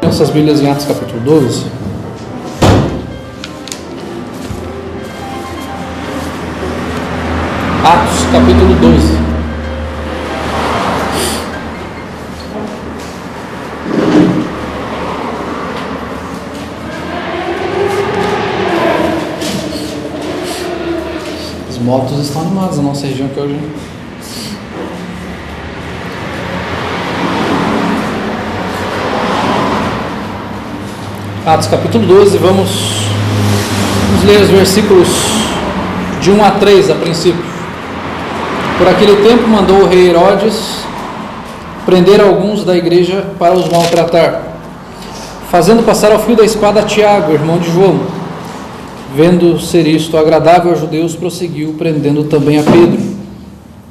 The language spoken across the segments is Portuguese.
Nossas Bíblias em Atos capítulo 12. Atos capítulo 12. Os motos estão animados na nossa região aqui hoje. Atos capítulo 12, vamos ler os versículos de 1 a 3 a princípio. Por aquele tempo mandou o rei Herodes prender alguns da igreja para os maltratar, fazendo passar ao fio da espada Tiago, irmão de João. Vendo ser isto agradável aos judeus, prosseguiu, prendendo também a Pedro.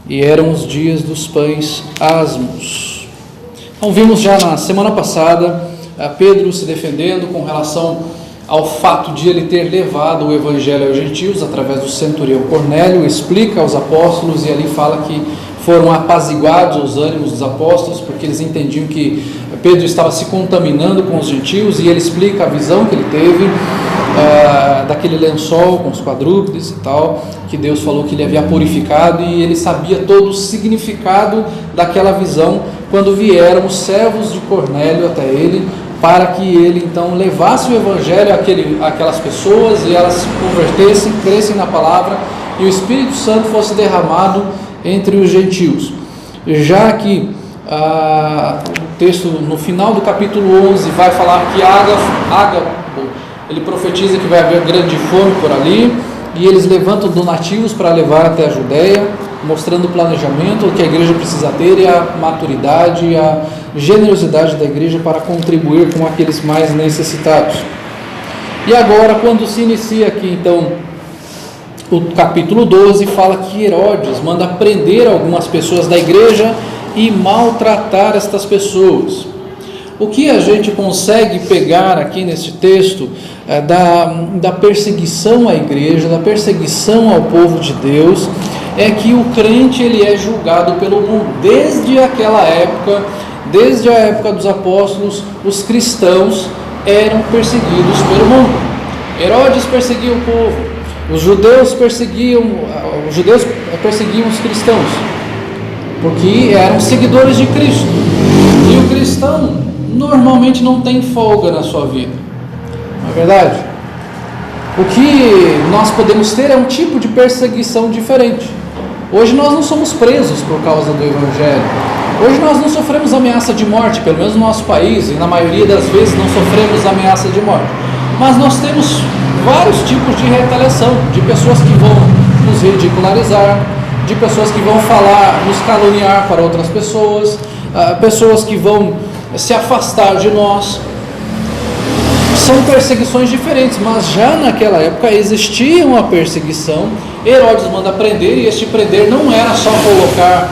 E eram os dias dos pães asmos. Então vimos já na semana passada Pedro se defendendo com relação ao fato de ele ter levado o evangelho aos gentios através do centurião Cornélio. Explica aos apóstolos e ali fala que foram apaziguados os ânimos dos apóstolos, porque eles entendiam que Pedro estava se contaminando com os gentios, e ele explica a visão que ele teve daquele lençol com os quadrúpedes e tal, que Deus falou que ele havia purificado, e ele sabia todo o significado daquela visão quando vieram os servos de Cornélio até ele, para que ele então levasse o evangelho àquelas pessoas e elas se convertessem, crescem na palavra e o Espírito Santo fosse derramado entre os gentios. Já que o texto no final do capítulo 11 vai falar que Ágabo, ele profetiza que vai haver grande fome por ali, e eles levantam donativos para levar até a Judéia, mostrando o planejamento que a igreja precisa ter e a maturidade e a generosidade da igreja para contribuir com aqueles mais necessitados. E agora, quando se inicia aqui então o capítulo 12, fala que Herodes manda prender algumas pessoas da igreja e maltratar estas pessoas. O que a gente consegue pegar aqui nesse texto da perseguição à igreja, da perseguição ao povo de Deus, é que o crente ele é julgado pelo mundo. Desde aquela época, desde a época dos apóstolos, os cristãos eram perseguidos pelo mundo. Herodes perseguia o povo, os judeus perseguiam os cristãos, porque eram seguidores de Cristo. E o cristão normalmente não tem folga na sua vida, não é verdade? O que nós podemos ter é um tipo de perseguição diferente. Hoje nós não somos presos por causa do evangelho. Hoje nós não sofremos ameaça de morte, pelo menos no nosso país, e na maioria das vezes não sofremos ameaça de morte. Mas nós temos vários tipos de retaliação, de pessoas que vão nos ridicularizar, de pessoas que vão falar, nos caluniar para outras pessoas, pessoas que vão se afastar de nós. São perseguições diferentes, mas já naquela época existia uma perseguição. Herodes manda prender, e este prender não era só colocar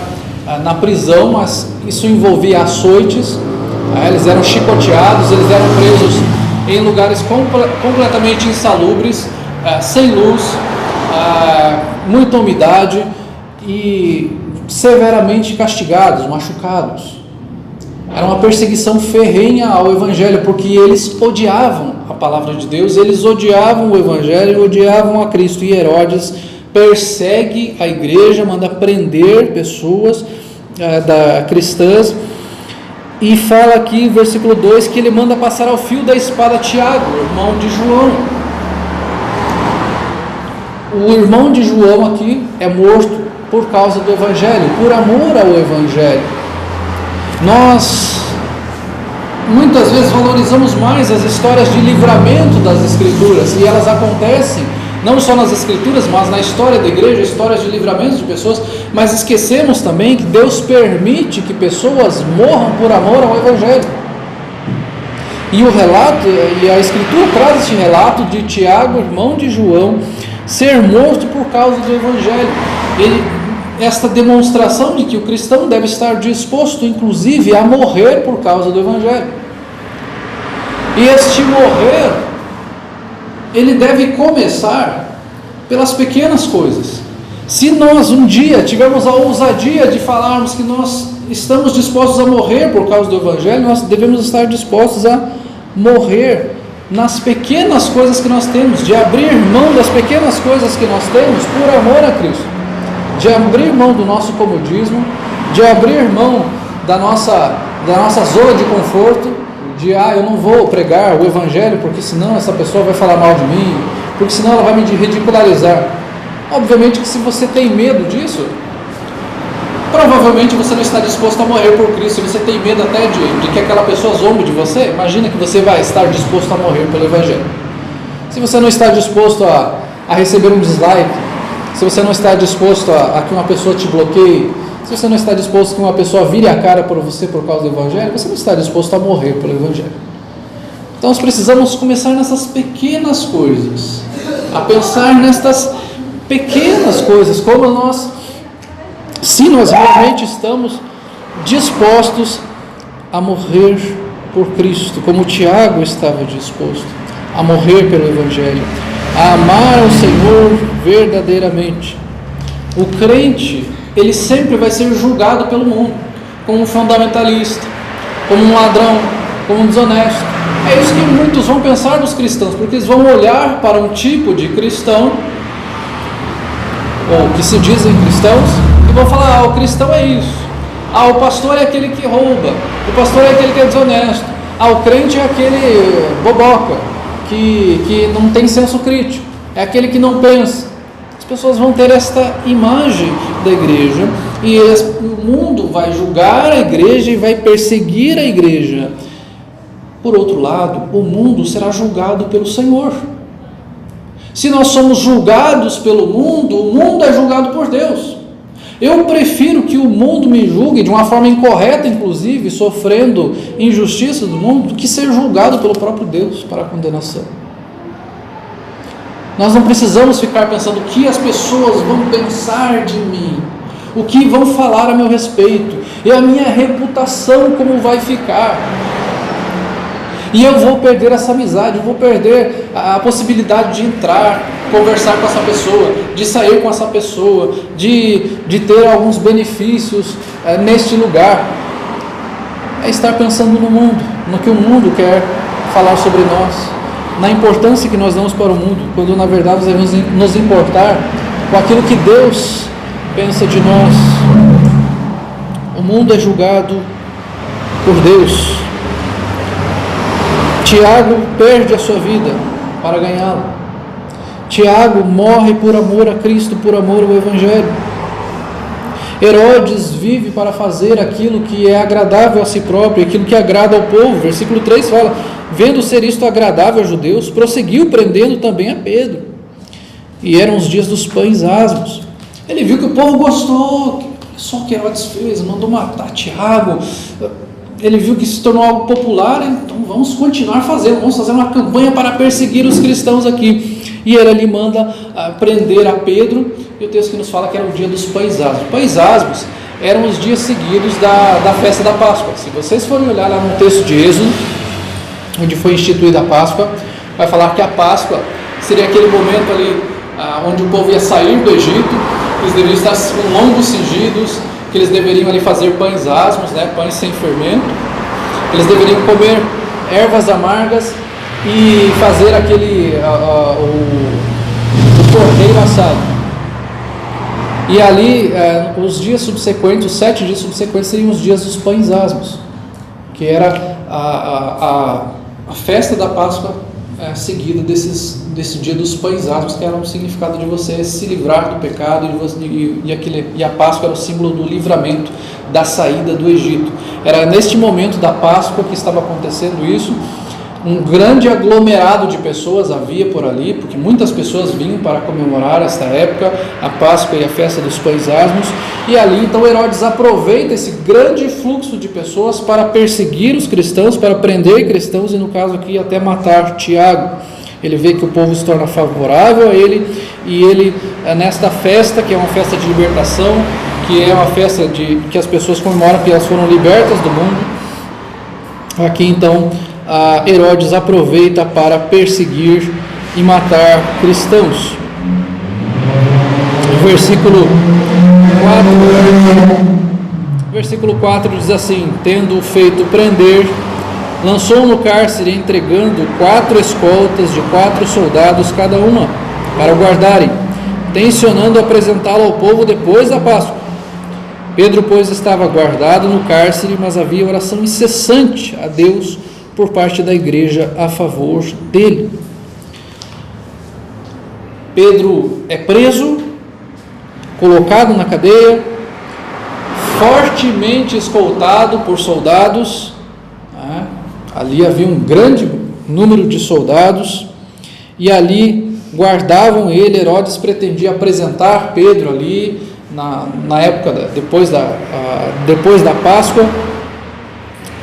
na prisão, mas isso envolvia açoites. Eles eram chicoteados, eles eram presos em lugares completamente insalubres, sem luz, muita umidade, e severamente castigados, machucados. Era uma perseguição ferrenha ao evangelho, porque eles odiavam a palavra de Deus, eles odiavam o evangelho, odiavam a Cristo. E Herodes persegue a igreja, manda prender pessoas cristãs, e fala aqui, versículo 2, que ele manda passar ao fio da espada Tiago, irmão de João. O irmão de João aqui é morto por causa do evangelho, por amor ao evangelho. Nós muitas vezes valorizamos mais as histórias de livramento das Escrituras, e elas acontecem não só nas Escrituras, mas na história da igreja, histórias de livramento de pessoas, mas esquecemos também que Deus permite que pessoas morram por amor ao evangelho. E o relato, e a Escritura traz este relato de Tiago, irmão de João, ser morto por causa do evangelho. Esta demonstração de que o cristão deve estar disposto, inclusive, a morrer por causa do evangelho. E este morrer, ele deve começar pelas pequenas coisas. Se nós um dia tivermos a ousadia de falarmos que nós estamos dispostos a morrer por causa do evangelho, nós devemos estar dispostos a morrer nas pequenas coisas que nós temos, de abrir mão das pequenas coisas que nós temos por amor a Cristo, de abrir mão do nosso comodismo, de abrir mão da nossa zona de conforto, de eu não vou pregar o Evangelho porque senão essa pessoa vai falar mal de mim, porque senão ela vai me ridicularizar. Obviamente que se você tem medo disso, provavelmente você não está disposto a morrer por Cristo. Se você tem medo até de que aquela pessoa zombe de você, imagina que você vai estar disposto a morrer pelo Evangelho. Se você não está disposto a receber um dislike, se você não está disposto a que uma pessoa te bloqueie, se você não está disposto que uma pessoa vire a cara por você por causa do Evangelho, você não está disposto a morrer pelo Evangelho. Então nós precisamos começar nessas pequenas coisas, a pensar nestas pequenas coisas, como nós, se nós realmente estamos dispostos a morrer por Cristo, como Tiago estava disposto a morrer pelo Evangelho, a amar ao Senhor verdadeiramente. O crente, ele sempre vai ser julgado pelo mundo, como um fundamentalista, como um ladrão, como um desonesto. É isso que muitos vão pensar dos cristãos, porque eles vão olhar para um tipo de cristão, ou que se dizem cristãos, e vão falar: o cristão é isso, o pastor é aquele que rouba, o pastor é aquele que é desonesto, o crente é aquele boboca, que não tem senso crítico, é aquele que não pensa. As pessoas vão ter esta imagem da igreja, e o mundo vai julgar a igreja e vai perseguir a igreja. Por outro lado, o mundo será julgado pelo Senhor. Se nós somos julgados pelo mundo, o mundo é julgado por Deus. Eu prefiro que o mundo me julgue de uma forma incorreta, inclusive, sofrendo injustiça do mundo, do que ser julgado pelo próprio Deus para a condenação. Nós não precisamos ficar pensando o que as pessoas vão pensar de mim, o que vão falar a meu respeito, e a minha reputação como vai ficar. E eu vou perder essa amizade, eu vou perder a possibilidade de entrar, conversar com essa pessoa, de sair com essa pessoa, de ter alguns benefícios neste lugar. É estar pensando no mundo, no que o mundo quer falar sobre nós, na importância que nós damos para o mundo, quando na verdade nós devemos nos importar com aquilo que Deus pensa de nós. O mundo é julgado por Deus. Tiago perde a sua vida para ganhá-la. Tiago morre por amor a Cristo, por amor ao Evangelho. Herodes vive para fazer aquilo que é agradável a si próprio, aquilo que agrada ao povo. Versículo 3 fala: vendo ser isto agradável aos judeus, prosseguiu prendendo também a Pedro. E eram os dias dos pães asmos. Ele viu que o povo gostou, só que Herodes fez, mandou matar Tiago. Ele viu que se tornou algo popular, então vamos continuar fazendo, vamos fazer uma campanha para perseguir os cristãos aqui. E ele ali manda prender a Pedro, e o texto que nos fala que era o dia dos pães asmos. Pães asmos eram os dias seguidos da festa da Páscoa. Se vocês forem olhar lá no texto de Êxodo, onde foi instituída a Páscoa, vai falar que a Páscoa seria aquele momento ali onde o povo ia sair do Egito, eles deveriam estar com longos cingidos, que eles deveriam ali fazer pães asmos, pães sem fermento, eles deveriam comer ervas amargas e fazer o cordeiro assado. E ali os dias subsequentes, os 7 dias subsequentes, seriam os dias dos pães asmos, que era a festa da Páscoa seguida desse dia dos pães asmos, que era o significado de você se livrar do pecado, e a Páscoa era o símbolo do livramento, da saída do Egito. Era neste momento da Páscoa que estava acontecendo isso. Um grande aglomerado de pessoas havia por ali, porque muitas pessoas vinham para comemorar esta época, a Páscoa e a festa dos pães asmos, e ali então Herodes aproveita esse grande fluxo de pessoas para perseguir os cristãos, para prender cristãos, e no caso aqui até matar Tiago. Ele vê que o povo se torna favorável a ele, e ele, nesta festa, que é uma festa de libertação, que é uma festa que as pessoas comemoram que elas foram libertas do mundo, aqui então Herodes aproveita para perseguir e matar cristãos. Versículo 4 diz assim: tendo feito prender, lançou no cárcere, entregando 4 escoltas de 4 soldados cada uma, para o guardarem, tencionando apresentá-lo ao povo depois da Páscoa. Pedro, pois, estava guardado no cárcere, mas havia oração incessante a Deus por parte da igreja a favor dele. Pedro é preso, colocado na cadeia, fortemente escoltado por soldados. Ali havia um grande número de soldados, e ali guardavam ele. Herodes pretendia apresentar Pedro ali na época depois da Páscoa,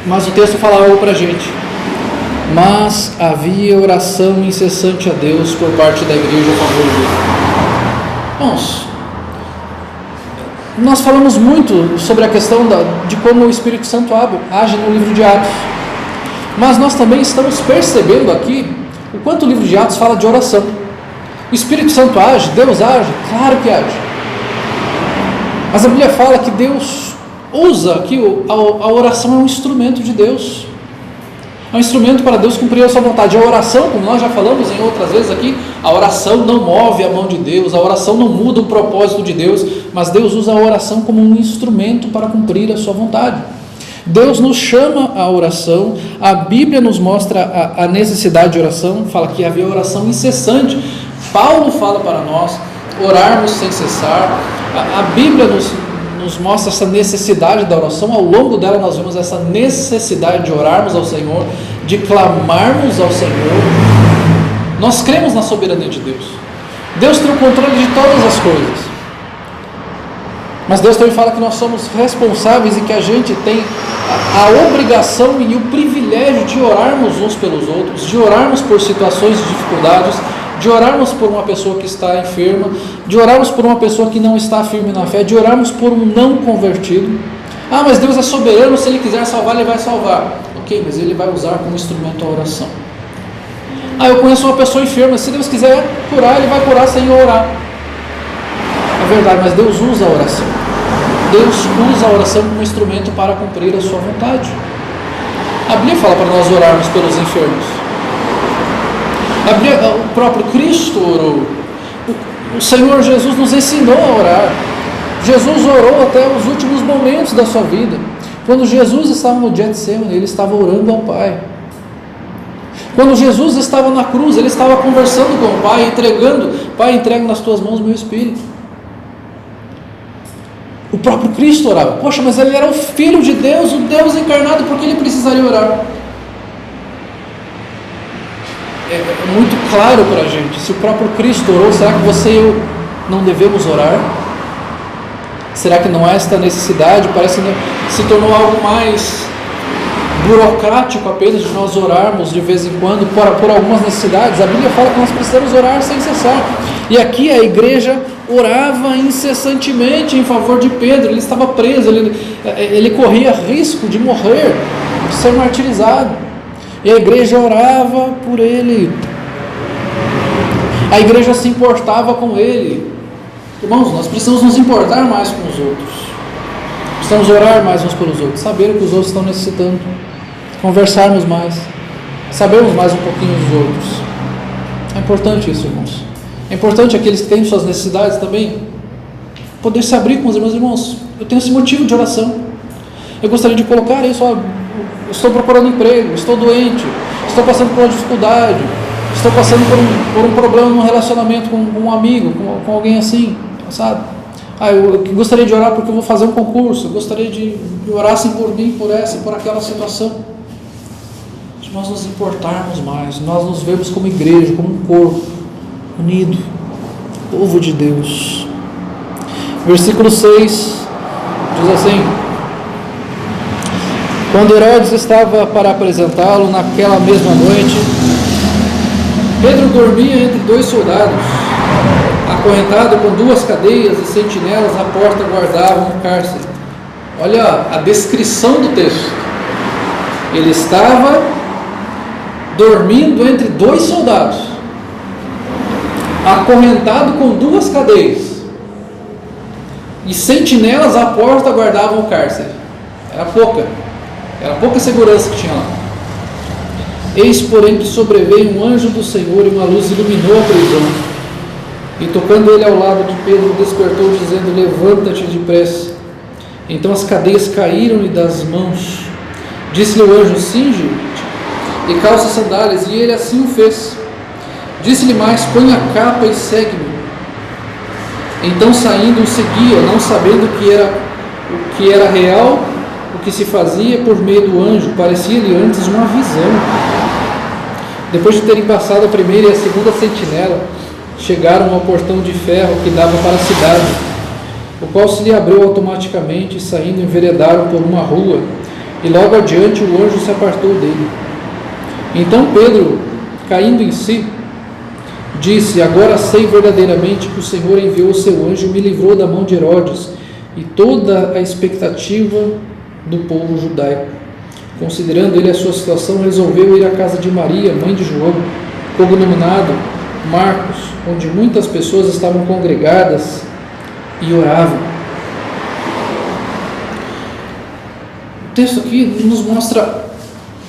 mas o texto fala algo para a gente. Mas havia oração incessante a Deus por parte da igreja a favor dele. Irmãos, nós falamos muito sobre a questão de como o Espírito Santo age no livro de Atos, mas nós também estamos percebendo aqui o quanto o livro de Atos fala de oração. O Espírito Santo age, Deus age, claro que age, mas a Bíblia fala que Deus usa aqui, a oração é um instrumento de Deus, é um instrumento para Deus cumprir a sua vontade. A oração, como nós já falamos em outras vezes aqui, a oração não move a mão de Deus, a oração não muda o propósito de Deus, mas Deus usa a oração como um instrumento para cumprir a sua vontade. Deus nos chama à oração, a Bíblia nos mostra a necessidade de oração, fala que havia oração incessante. Paulo fala para nós orarmos sem cessar. A Bíblia nos mostra essa necessidade da oração. Ao longo dela nós vemos essa necessidade de orarmos ao Senhor, de clamarmos ao Senhor. Nós cremos na soberania de Deus. Deus tem o controle de todas as coisas, mas Deus também fala que nós somos responsáveis e que a gente tem a obrigação e o privilégio de orarmos uns pelos outros, de orarmos por situações de dificuldades, de orarmos por uma pessoa que está enferma, de orarmos por uma pessoa que não está firme na fé, de orarmos por um não convertido. Mas Deus é soberano, se Ele quiser salvar, Ele vai salvar. Ok, mas Ele vai usar como instrumento a oração. Eu conheço uma pessoa enferma, se Deus quiser curar, Ele vai curar sem eu orar. É verdade, mas Deus usa a oração. Deus usa a oração como instrumento para cumprir a sua vontade. A Bíblia fala para nós orarmos pelos enfermos. O próprio Cristo orou. O Senhor Jesus nos ensinou a orar. Jesus orou até os últimos momentos da sua vida. Quando Jesus estava no Getsemane, Ele estava orando ao Pai. Quando Jesus estava na cruz, Ele estava conversando com o Pai, entregando: Pai, entrego nas Tuas mãos o meu espírito. O próprio Cristo orava. Poxa, mas Ele era o Filho de Deus, o Deus encarnado, por que Ele precisaria orar? É muito claro para a gente. Se o próprio Cristo orou, será que você e eu não devemos orar? Será que não há esta necessidade? Parece que se tornou algo mais burocrático apenas de nós orarmos de vez em quando por algumas necessidades. A Bíblia fala que nós precisamos orar sem cessar. E aqui a igreja orava incessantemente em favor de Pedro. Ele estava preso, ele corria risco de morrer, de ser martirizado, e a igreja orava por ele. A igreja se importava com ele. Irmãos, nós precisamos nos importar mais com os outros, precisamos orar mais uns pelos outros, saber o que os outros estão necessitando, conversarmos mais, sabermos mais um pouquinho dos outros. É importante isso, irmãos. É importante aqueles que têm suas necessidades também poder se abrir com os irmãos. Eu tenho esse motivo de oração, eu gostaria de colocar isso. Eu estou procurando emprego, estou doente, estou passando por uma dificuldade, estou passando por um problema no relacionamento com um amigo, com alguém assim, sabe? Eu gostaria de orar porque eu vou fazer um concurso, eu gostaria de orar assim por mim, por essa e por aquela situação. Se nós nos importarmos mais, nós nos vemos como igreja, como um corpo unido, povo de Deus. Versículo 6 diz assim: quando Herodes estava para apresentá-lo naquela mesma noite, Pedro dormia entre 2 soldados, acorrentado com 2 cadeias, e sentinelas à porta guardavam o cárcere. Olha a descrição do texto. Ele estava dormindo entre 2 soldados, acorrentado com 2 cadeias, e sentinelas à porta guardavam o cárcere. Era pouca segurança que tinha lá. Eis, porém, que sobreveio um anjo do Senhor e uma luz iluminou a prisão. E tocando ele ao lado de Pedro, despertou, dizendo: levanta-te depressa. Então as cadeias caíram-lhe das mãos. Disse-lhe o anjo: cinge-te e calça as sandálias, e ele assim o fez. Disse-lhe mais: põe a capa e segue-me. Então saindo o seguia, não sabendo o que era real, o que se fazia por meio do anjo. Parecia-lhe antes uma visão. Depois de terem passado a primeira e a segunda sentinela, chegaram ao portão de ferro que dava para a cidade, o qual se lhe abriu automaticamente, e saindo enveredaram por uma rua, e logo adiante o anjo se apartou dele. Então Pedro, caindo em si, disse: agora sei verdadeiramente que o Senhor enviou o seu anjo e me livrou da mão de Herodes e toda a expectativa do povo judaico. Considerando ele a sua situação, resolveu ir à casa de Maria, mãe de João, cognominado Marcos, onde muitas pessoas estavam congregadas e oravam. O texto aqui nos mostra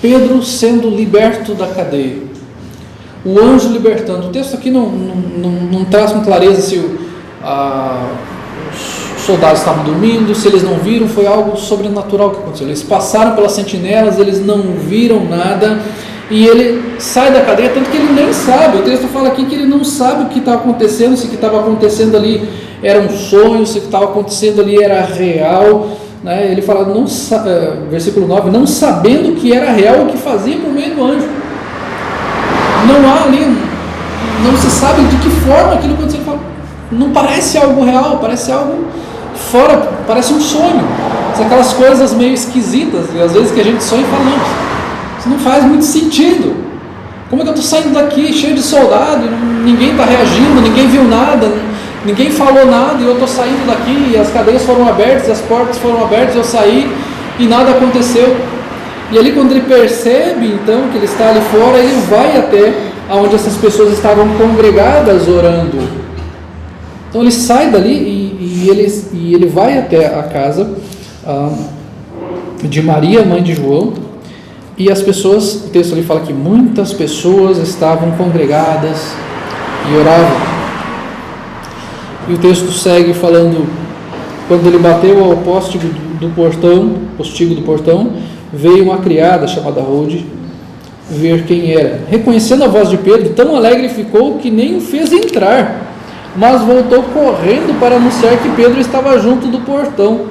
Pedro sendo liberto da cadeia, o anjo libertando. O texto aqui não traz com clareza se os soldados estavam dormindo, se eles não viram, foi algo sobrenatural que aconteceu. Eles passaram pelas sentinelas, eles não viram nada, e ele sai da cadeia, tanto que ele nem sabe. O texto fala aqui que ele não sabe o que está acontecendo, se o que estava acontecendo ali era um sonho, se o que estava acontecendo ali era real, né? Ele fala, versículo 9, não sabendo que era real o que fazia por meio do anjo. Não há ali, não se sabe de que forma aquilo aconteceu. Ele fala, não parece algo real, parece algo fora, parece um sonho. São aquelas coisas meio esquisitas, e às vezes que a gente sonha e fala, não, isso não faz muito sentido. Como é que eu estou saindo daqui cheio de soldado, ninguém está reagindo, ninguém viu nada, ninguém falou nada, e eu estou saindo daqui, e as cadeias foram abertas, as portas foram abertas, eu saí e nada aconteceu. E ali quando ele percebe então que ele está ali fora, ele vai até onde essas pessoas estavam congregadas orando. Então ele sai dali e ele vai até a casa de Maria, mãe de João, e as pessoas, o texto ali fala que muitas pessoas estavam congregadas e oravam. E o texto segue falando, quando ele bateu ao postigo do portão, veio uma criada chamada Rode ver quem era. Reconhecendo a voz de Pedro, tão alegre ficou que nem o fez entrar, mas voltou correndo para anunciar que Pedro estava junto do portão.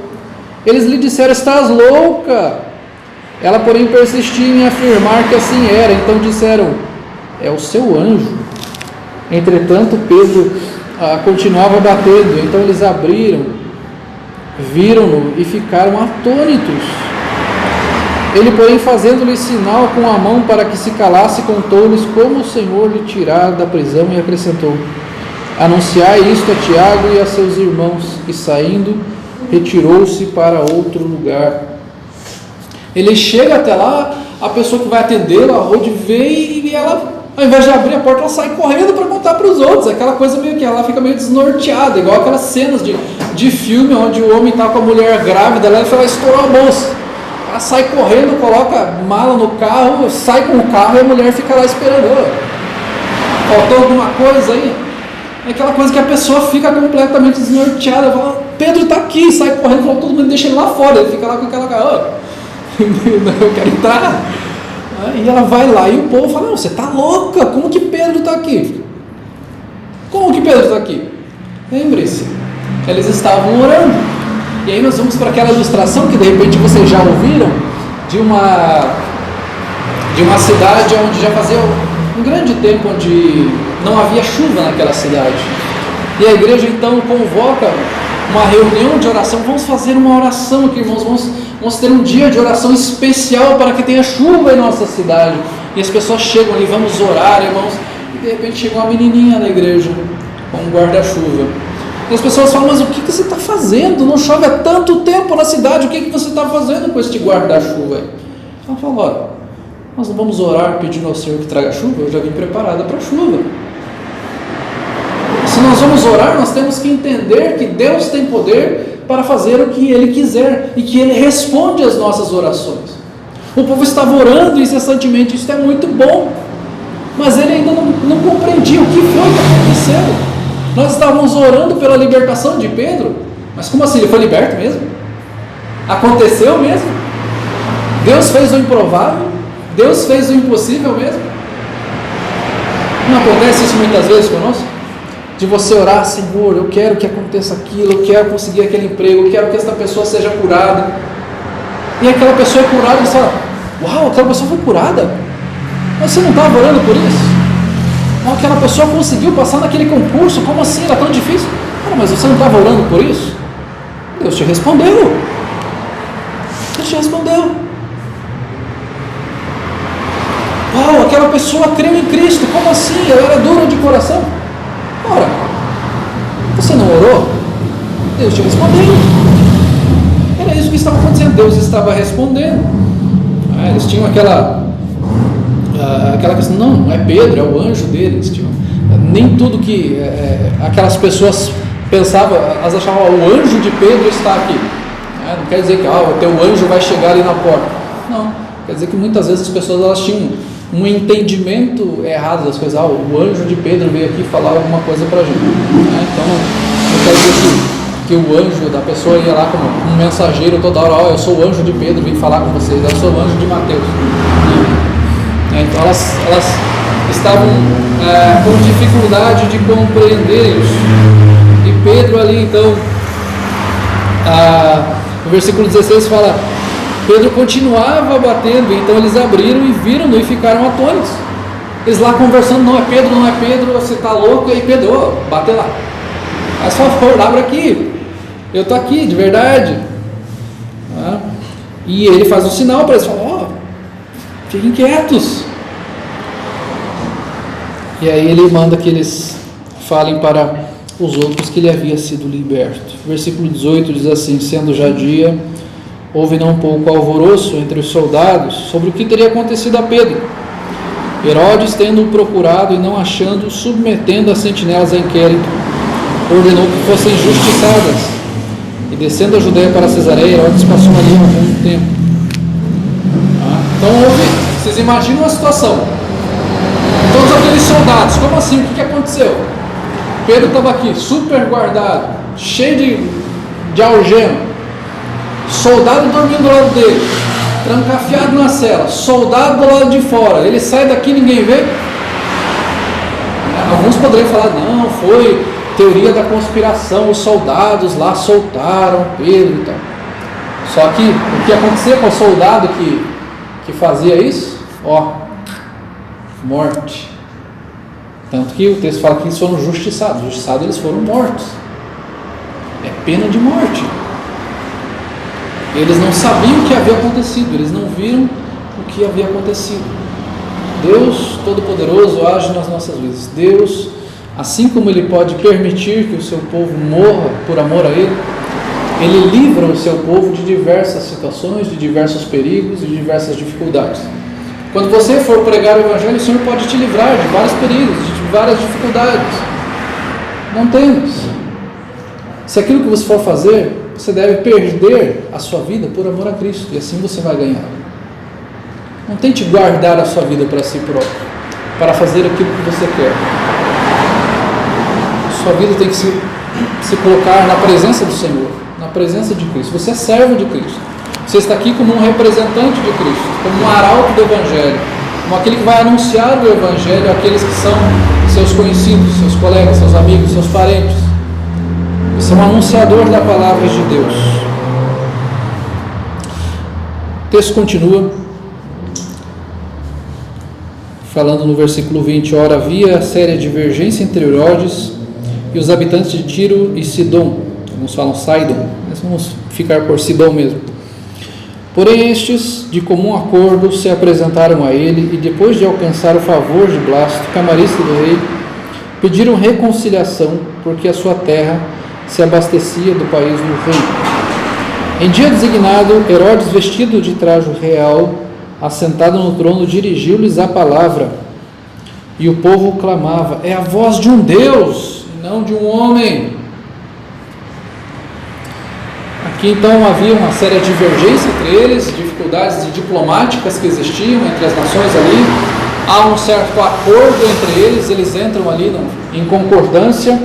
Eles lhe disseram, estás louca? Ela, porém, persistia em afirmar que assim era. Então disseram, é o seu anjo. Entretanto, Pedro continuava batendo. Então eles abriram, viram-no e ficaram atônitos. Ele, porém, fazendo-lhe sinal com a mão para que se calasse, contou-lhes como o Senhor lhe tirara da prisão e acrescentou, anunciai isto a Tiago e a seus irmãos. E saindo, retirou-se para outro lugar. Ele chega até lá, a pessoa que vai atendê-lo, a Rode, vê e ela, ao invés de abrir a porta, ela sai correndo para contar para os outros. Aquela coisa meio que ela fica meio desnorteada, igual aquelas cenas de filme onde o homem está com a mulher grávida, ela vai estourar a bolsa. Ela sai correndo, coloca mala no carro, sai com o carro e a mulher fica lá esperando. Faltou alguma coisa aí? É aquela coisa que a pessoa fica completamente desnorteada. Fala, Pedro está aqui, sai correndo, fala, todo mundo deixa ele lá fora. Ele fica lá com aquela cara, eu quero entrar. E ela vai lá e o povo fala, não, você está louca, como que Pedro está aqui? Como que Pedro está aqui? Lembre-se, eles estavam orando. E aí nós vamos para aquela ilustração que de repente vocês já ouviram, de uma cidade onde já fazia um grande tempo onde não havia chuva naquela cidade. E a igreja então convoca uma reunião de oração. Vamos fazer uma oração aqui, irmãos, vamos ter um dia de oração especial para que tenha chuva em nossa cidade. E as pessoas chegam ali, vamos orar, irmãos, e de repente chega uma menininha na igreja com um guarda-chuva. E as pessoas falam, mas o que você está fazendo? Não chove há tanto tempo na cidade, o que você está fazendo com este guarda-chuva? Ela fala, olha, nós não vamos orar pedindo ao Senhor que traga chuva, eu já vim preparada para a chuva. Se nós vamos orar, nós temos que entender que Deus tem poder para fazer o que Ele quiser e que Ele responde às nossas orações. O povo estava orando incessantemente, isso é muito bom, mas ele ainda não compreendia o que foi que aconteceu. Nós estávamos orando pela libertação de Pedro, mas como assim? Ele foi liberto mesmo? Aconteceu mesmo? Deus fez o improvável? Deus fez o impossível mesmo? Não acontece isso muitas vezes conosco? De você orar, Senhor, eu quero que aconteça aquilo, eu quero conseguir aquele emprego, eu quero que esta pessoa seja curada, e aquela pessoa é curada, e você fala, uau, aquela pessoa foi curada? Mas você não estava orando por isso? Ou aquela pessoa conseguiu passar naquele concurso, como assim? Era tão difícil? Mas você não estava orando por isso? Deus te respondeu. Deus te respondeu. Uau, aquela pessoa creu em Cristo, como assim? Ela era dura de coração? Ora, você não orou? Deus te respondeu. Era isso que estava acontecendo, Deus estava respondendo. Eles tinham aquela questão, não é Pedro, é o anjo deles. Nem tudo que aquelas pessoas pensavam, elas achavam, o anjo de Pedro está aqui. Não quer dizer que o teu anjo vai chegar ali na porta. Não, quer dizer que muitas vezes as pessoas elas tinham um entendimento errado das coisas. O anjo de Pedro veio aqui falar alguma coisa para a gente. Então não quer dizer que o anjo da pessoa ia lá como um mensageiro toda hora, eu sou o anjo de Pedro, vim falar com vocês, eu sou o anjo de Mateus. Então elas estavam com dificuldade de compreender isso. E Pedro ali então, no versículo 16 fala, Pedro continuava batendo, então eles abriram e viram-no e ficaram atônitos. Eles lá conversando, não é Pedro, você está louco? E aí Pedro, bate lá, faz favor, abre aqui, eu estou aqui, de verdade. E ele faz um sinal para eles, fala, fiquem quietos. E aí ele manda que eles falem para os outros que ele havia sido liberto. Versículo 18 diz assim, sendo já dia, houve não pouco alvoroço entre os soldados sobre o que teria acontecido a Pedro. Herodes, tendo-o procurado e não achando, submetendo as sentinelas a inquérito, ordenou que fossem justiçadas. E descendo a Judeia para Cesareia, Herodes passou ali algum tempo. Então vocês imaginam a situação. Todos aqueles soldados, como assim? O que aconteceu? Pedro estava aqui, super guardado, cheio de algema, soldado dormindo do lado dele, trancafiado na cela, soldado do lado de fora, ele sai daqui, ninguém vê? Alguns poderiam falar, não, foi teoria da conspiração, os soldados lá soltaram Pedro e tal. Só que o que acontecia com o soldado que fazia isso? Morte. Tanto que o texto fala que eles foram justiçados. Justiçados, eles foram mortos. É pena de morte. Eles não sabiam o que havia acontecido, eles não viram o que havia acontecido. Deus Todo-Poderoso age nas nossas vidas. Deus, assim como Ele pode permitir que o seu povo morra por amor a Ele, Ele livra o seu povo de diversas situações, de diversos perigos e de diversas dificuldades. Quando você for pregar o Evangelho, o Senhor pode te livrar de vários perigos, de várias dificuldades. Não temas. Se aquilo que você for fazer, você deve perder a sua vida por amor a Cristo, e assim você vai ganhar. Não tente guardar a sua vida para si próprio, para fazer aquilo que você quer. Sua vida tem que se colocar na presença do Senhor, na presença de Cristo. Você é servo de Cristo. Você está aqui como um representante de Cristo, como um arauto do Evangelho, como aquele que vai anunciar o Evangelho àqueles que são seus conhecidos, seus colegas, seus amigos, seus parentes. Você é um anunciador da palavra de Deus. O texto continua falando no versículo 20: ora, havia séria divergência entre Herodes e os habitantes de Tiro e Sidom. Alguns falam Sidon, mas vamos ficar por Sidom mesmo. Porém estes, de comum acordo, se apresentaram a ele e, depois de alcançar o favor de Blasto, camarista do rei, pediram reconciliação, porque a sua terra se abastecia do país do rei. Em dia designado, Herodes, vestido de trajo real, assentado no trono, dirigiu-lhes a palavra, e o povo clamava: é a voz de um Deus, e não de um homem. que então havia uma séria divergência entre eles, dificuldades diplomáticas que existiam entre as nações ali, há um certo acordo entre eles, eles entram ali em concordância.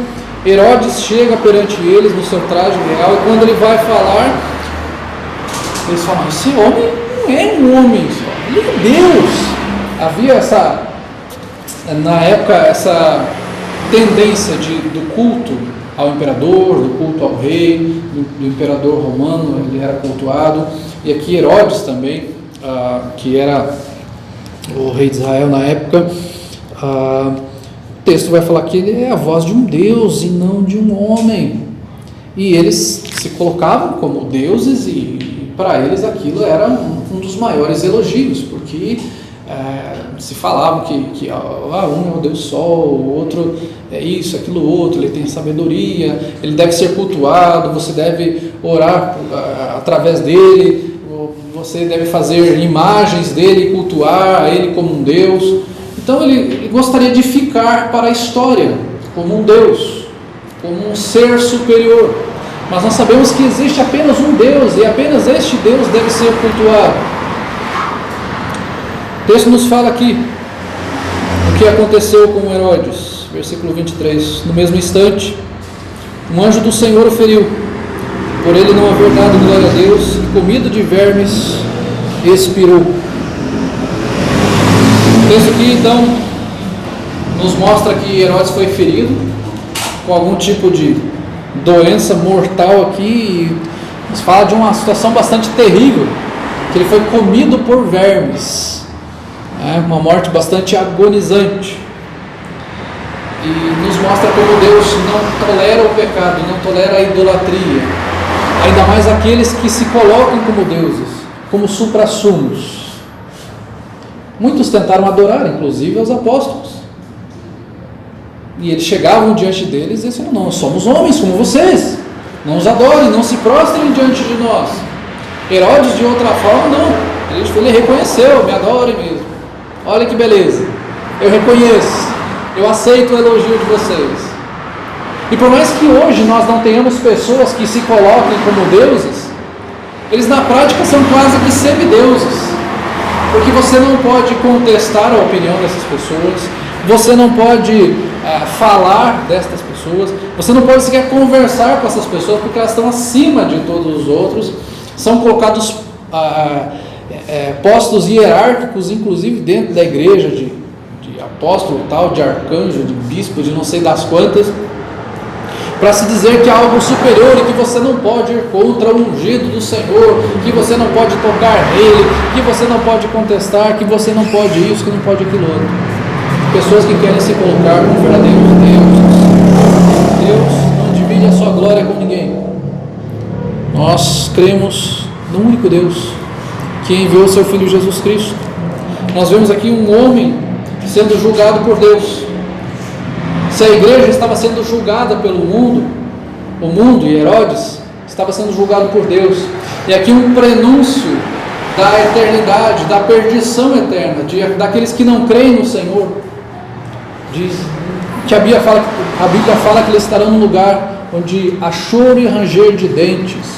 Herodes chega perante eles no seu traje real, e quando ele vai falar, eles falam: esse homem não é um homem só, ele é Deus. Havia na época essa tendência do culto ao imperador, do culto ao rei, do imperador romano, ele era cultuado, e aqui Herodes também, que era o rei de Israel na época. O texto vai falar que ele é a voz de um Deus e não de um homem, e eles se colocavam como deuses, e para eles aquilo era um dos maiores elogios, porque se falavam que um é o Deus Sol, o outro é isso, aquilo outro, ele tem sabedoria, ele deve ser cultuado, você deve orar através dele, você deve fazer imagens dele, cultuar a ele como um Deus. Então ele gostaria de ficar para a história como um Deus, como um ser superior, mas nós sabemos que existe apenas um Deus, e apenas este Deus deve ser cultuado. O texto nos fala aqui o que aconteceu com Herodes, versículo 23. No mesmo instante, um anjo do Senhor o feriu, por ele não haver dado glória a Deus, e comido de vermes, expirou. O texto aqui então nos mostra que Herodes foi ferido com algum tipo de doença mortal aqui, e nos fala de uma situação bastante terrível, que ele foi comido por vermes. Uma morte bastante agonizante, e nos mostra como Deus não tolera o pecado, não tolera a idolatria, ainda mais aqueles que se colocam como deuses, como suprassumos. Muitos tentaram adorar, inclusive os apóstolos, e eles chegavam diante deles e diziam: não, somos homens como vocês, não os adorem, não se prostrem diante de nós. Herodes, de outra forma, não, ele reconheceu: me adorem mesmo. Olha que beleza, eu reconheço, eu aceito o elogio de vocês. E por mais que hoje nós não tenhamos pessoas que se coloquem como deuses, eles na prática são quase que semideuses, porque você não pode contestar a opinião dessas pessoas, você não pode falar destas pessoas, você não pode sequer conversar com essas pessoas, porque elas estão acima de todos os outros, são colocados postos hierárquicos, inclusive dentro da igreja, de apóstolo, tal, de arcanjo, de bispo, de não sei das quantas, para se dizer que há algo superior e que você não pode ir contra o ungido do Senhor, que você não pode tocar nele, que você não pode contestar, que você não pode isso, que não pode aquilo outro. Pessoas que querem se colocar como verdadeiros deuses. Deus não divide a sua glória com ninguém. Nós cremos no único Deus que enviou o seu Filho Jesus Cristo. Nós vemos aqui um homem sendo julgado por Deus. Se a igreja estava sendo julgada pelo mundo, o mundo e Herodes estava sendo julgado por Deus. E aqui um prenúncio da eternidade, da perdição eterna, daqueles que não creem no Senhor. Diz que a Bíblia fala que eles estarão num lugar onde há choro e ranger de dentes.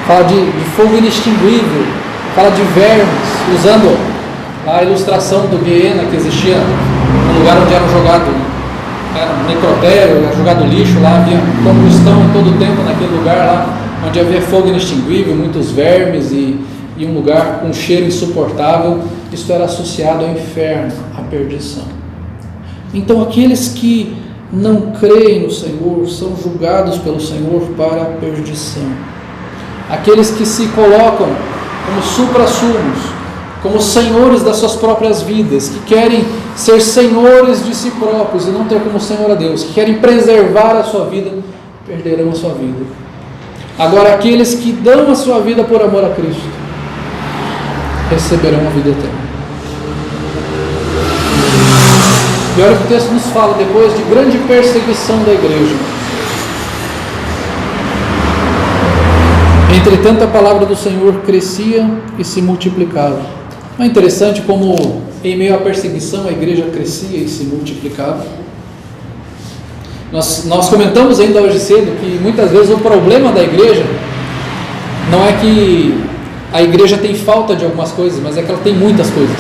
Fala de fogo inextinguível, fala de vermes, usando a ilustração do Guiena que existia no lugar onde eram jogados, era um necrotério, era jogado lixo lá, havia combustão todo o tempo naquele lugar lá, onde havia fogo inextinguível, muitos vermes e um lugar com cheiro insuportável. Isto era associado ao inferno, à perdição. Então aqueles que não creem no Senhor são julgados pelo Senhor para a perdição. Aqueles que se colocam como suprassumos, como senhores das suas próprias vidas, que querem ser senhores de si próprios e não ter como Senhor a Deus, que querem preservar a sua vida, perderão a sua vida. Agora aqueles que dão a sua vida por amor a Cristo, receberão a vida eterna. E olha o que o texto nos fala, depois de grande perseguição da igreja. Entretanto, a palavra do Senhor crescia e se multiplicava. Não é interessante como, em meio à perseguição, a igreja crescia e se multiplicava? Nós comentamos ainda hoje cedo que muitas vezes o problema da igreja Não é que a igreja tem falta de algumas coisas, mas é que ela tem muitas coisas.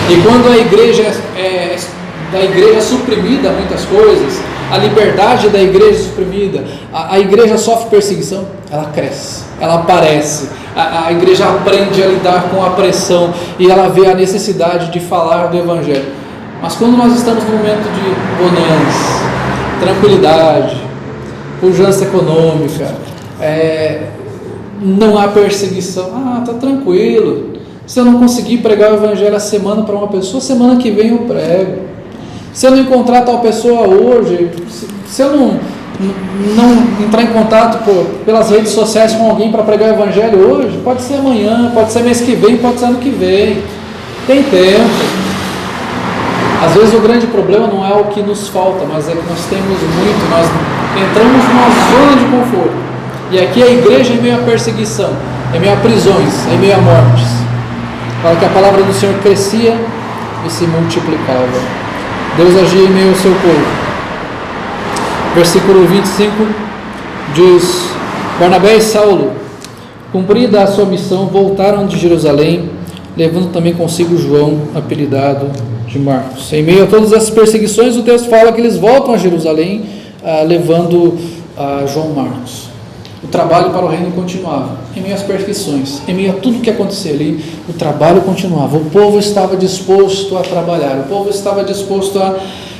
E quando a igreja é suprimida muitas coisas, a liberdade da igreja é suprimida, a igreja sofre perseguição, ela cresce, ela aparece, a igreja aprende a lidar com a pressão e ela vê a necessidade de falar do Evangelho. Mas quando nós estamos no momento de bonança, tranquilidade, pujança econômica, não há perseguição, está tranquilo, se eu não conseguir pregar o Evangelho a semana para uma pessoa, semana que vem eu prego. Se eu não encontrar tal pessoa hoje, se eu não entrar em contato pelas redes sociais com alguém para pregar o Evangelho hoje, pode ser amanhã, pode ser mês que vem, pode ser ano que vem, tem tempo. Às vezes o grande problema não é o que nos falta, mas é que nós temos muito, nós entramos numa zona de conforto, e aqui a igreja é meio a perseguição, é meio a prisões, é meio a mortes. Fala que a palavra do Senhor crescia e se multiplicava. Deus agia em meio ao seu povo. Versículo 25 diz: Barnabé e Saulo, cumprida a sua missão, voltaram de Jerusalém, levando também consigo João, apelidado de Marcos. Em meio a todas essas perseguições, o texto fala que eles voltam a Jerusalém, levando João Marcos. O trabalho para o reino continuava, em meio às perseguições, em meio a tudo que acontecia ali, o trabalho continuava. O povo estava disposto a trabalhar, o povo estava disposto a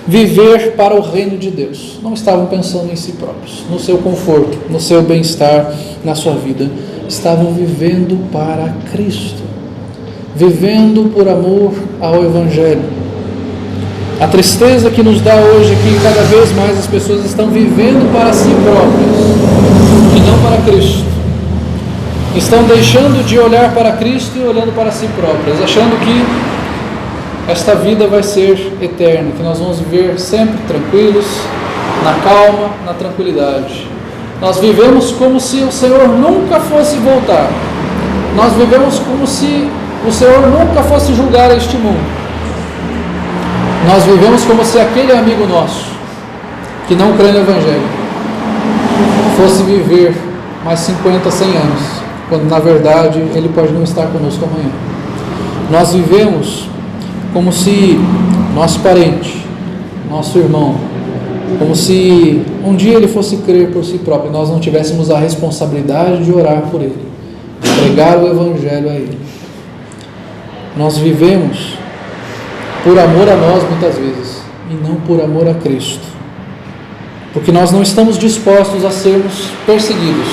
viver para o reino de Deus. Não estavam pensando em si próprios, no seu conforto, no seu bem-estar, na sua vida. Estavam vivendo para Cristo, vivendo por amor ao Evangelho. A tristeza que nos dá hoje é que cada vez mais as pessoas estão vivendo para si próprias e não para Cristo. Estão deixando de olhar para Cristo e olhando para si próprias, achando que esta vida vai ser eterna, que nós vamos viver sempre tranquilos, na calma, na tranquilidade. Nós vivemos como se o Senhor nunca fosse voltar. Nós vivemos como se o Senhor nunca fosse julgar este mundo. Nós vivemos como se aquele amigo nosso, que não crê no Evangelho, fosse viver mais 50, 100 anos, quando na verdade ele pode não estar conosco amanhã. Nós vivemos como se nosso parente, nosso irmão, como se um dia ele fosse crer por si próprio e nós não tivéssemos a responsabilidade de orar por ele, de pregar o Evangelho a ele. Nós vivemos por amor a nós muitas vezes e não por amor a Cristo, porque nós não estamos dispostos a sermos perseguidos,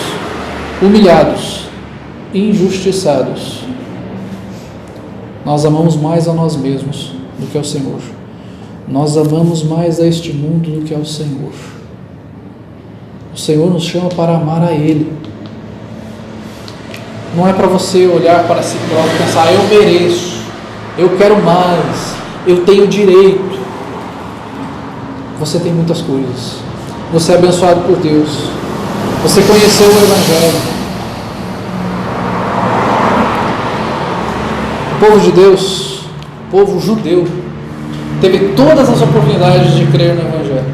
humilhados, injustiçados. Nós amamos mais a nós mesmos do que ao Senhor. Nós amamos mais a este mundo do que ao Senhor. O Senhor nos chama para amar a Ele. Não é para você olhar para si próprio e pensar: eu mereço, eu quero mais, eu tenho direito. Você tem muitas coisas. Você é abençoado por Deus. Você conheceu o Evangelho. O povo de Deus, o povo judeu, teve todas as oportunidades de crer no Evangelho,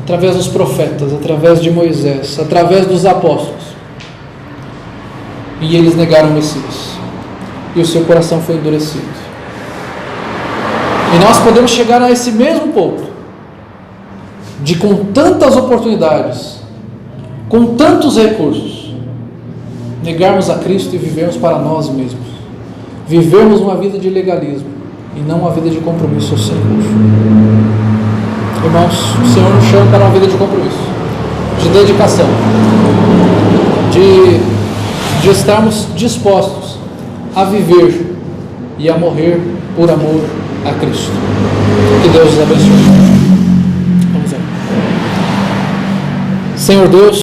através dos profetas, através de Moisés, através dos apóstolos, e eles negaram o Messias, e o seu coração foi endurecido. E nós podemos chegar a esse mesmo ponto, de com tantas oportunidades, com tantos recursos, negarmos a Cristo e vivermos para nós mesmos, vivermos uma vida de legalismo e não uma vida de compromisso ao Senhor. Irmãos, o Senhor nos chama para uma vida de compromisso, de dedicação, de estarmos dispostos a viver e a morrer por amor a Cristo. Que Deus os abençoe. Vamos lá. Senhor Deus,